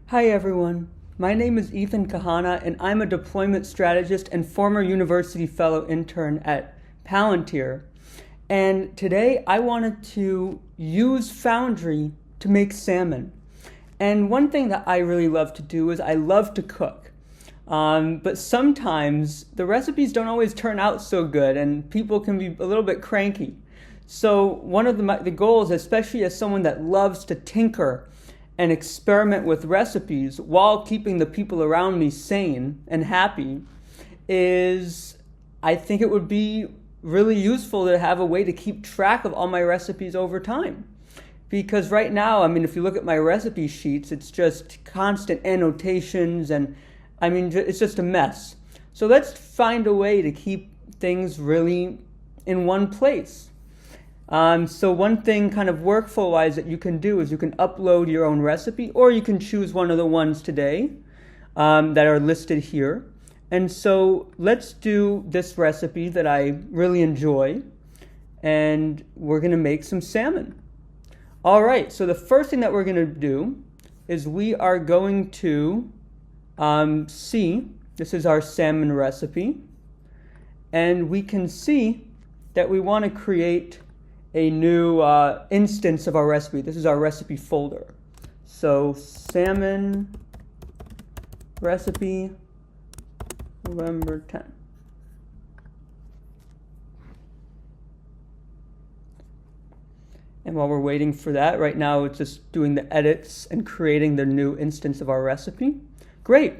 Hi everyone, my name is Ethan Kahana and I'm a deployment strategist and former university fellow intern at Palantir. And today I wanted to use Foundry to make salmon. And one thing that I really love to do is I love to cook. But sometimes the recipes don't always turn out so good and people can be a little bit cranky. So one of the goals, especially as someone that loves to tinker and experiment with recipes while keeping the people around me sane and happy, is I think it would be really useful to have a way to keep track of all my recipes over time. Because right now, if you look at my recipe sheets, it's just constant annotations and it's just a mess. So let's find a way to keep things really in one place. So one thing kind of workflow-wise that you can do is you can upload your own recipe, or you can choose one of the ones today that are listed here. And so let's do this recipe that I really enjoy, and we're going to make some salmon. All right, so the first thing that we're going to do is we are going to see, this is our salmon recipe, and we can see that we want to create a new instance of our recipe. This is our recipe folder. So salmon recipe November 10. And while we're waiting for that, right now it's just doing the edits and creating the new instance of our recipe. Great.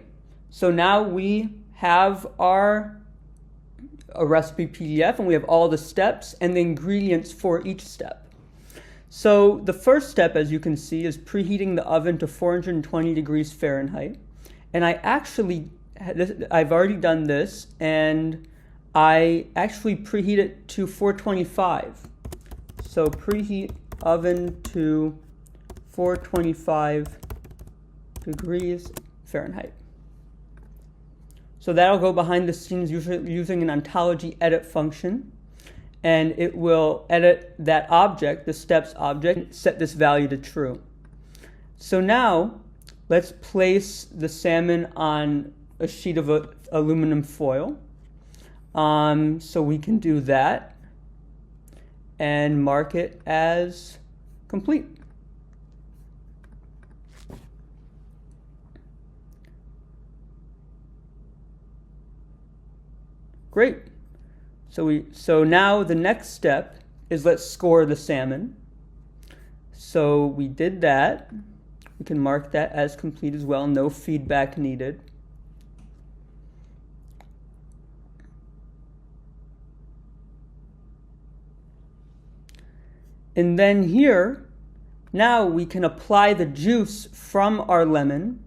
So now we have a recipe PDF, and we have all the steps and the ingredients for each step. So the first step, as you can see, is preheating the oven to 420 degrees Fahrenheit. And I've already done this, and I actually preheat it to 425. So preheat oven to 425 degrees Fahrenheit. So that'll go behind the scenes using an ontology edit function, and it will edit that object, the steps object, and set this value to true. So now let's place the salmon on a sheet of aluminum foil. So we can do that and mark it as complete. Great. So now the next step is let's score the salmon. So we did that. We can mark that as complete as well. No feedback needed. And then here, now we can apply the juice from our lemon.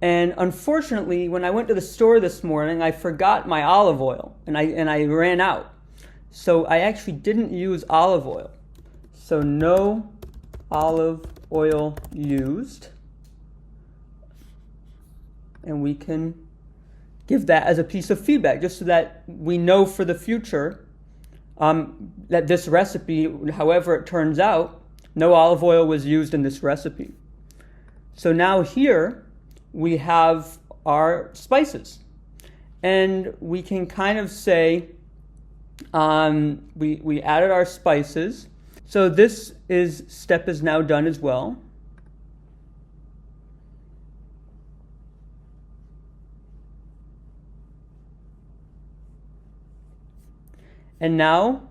And unfortunately, when I went to the store this morning, I forgot my olive oil, and I ran out. So I actually didn't use olive oil. So no olive oil used. And we can give that as a piece of feedback, just so that we know for the future that this recipe, however it turns out, no olive oil was used in this recipe. So now here, we have our spices, and we can kind of say we added our spices. So this step is now done as well. And now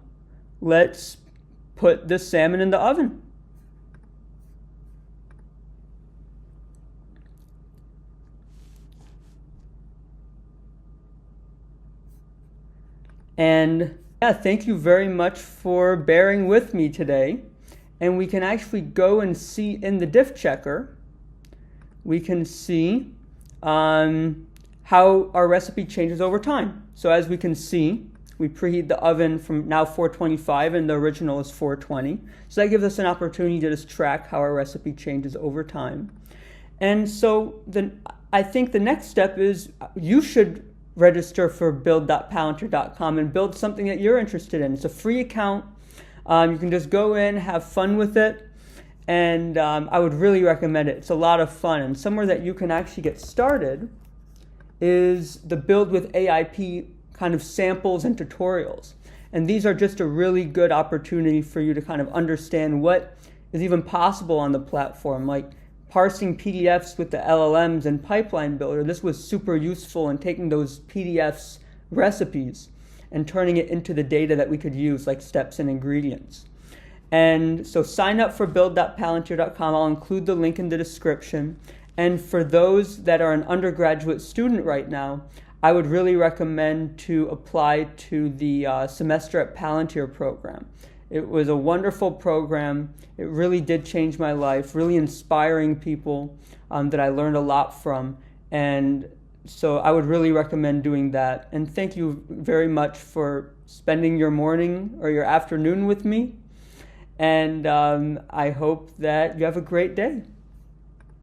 let's put the salmon in the oven. And yeah, thank you very much for bearing with me today. And we can actually go and see in the diff checker, we can see how our recipe changes over time. So as we can see, we preheat the oven from now 425 and the original is 420. So that gives us an opportunity to just track how our recipe changes over time. And so I think the next step is you should register for build.palantir.com and build something that you're interested in. It's a free account. You can just go in, have fun with it, and I would really recommend it. It's a lot of fun, and somewhere that you can actually get started is the Build with AIP kind of samples and tutorials. And these are just a really good opportunity for you to kind of understand what is even possible on the platform, like parsing PDFs with the LLMs and Pipeline Builder. This was super useful in taking those PDFs recipes and turning it into the data that we could use, like steps and ingredients. And so sign up for build.palantir.com. I'll include the link in the description. And for those that are an undergraduate student right now, I would really recommend to apply to the Semester at Palantir program. It was a wonderful program. It really did change my life, really inspiring people that I learned a lot from. And so I would really recommend doing that. And thank you very much for spending your morning or your afternoon with me. And I hope that you have a great day.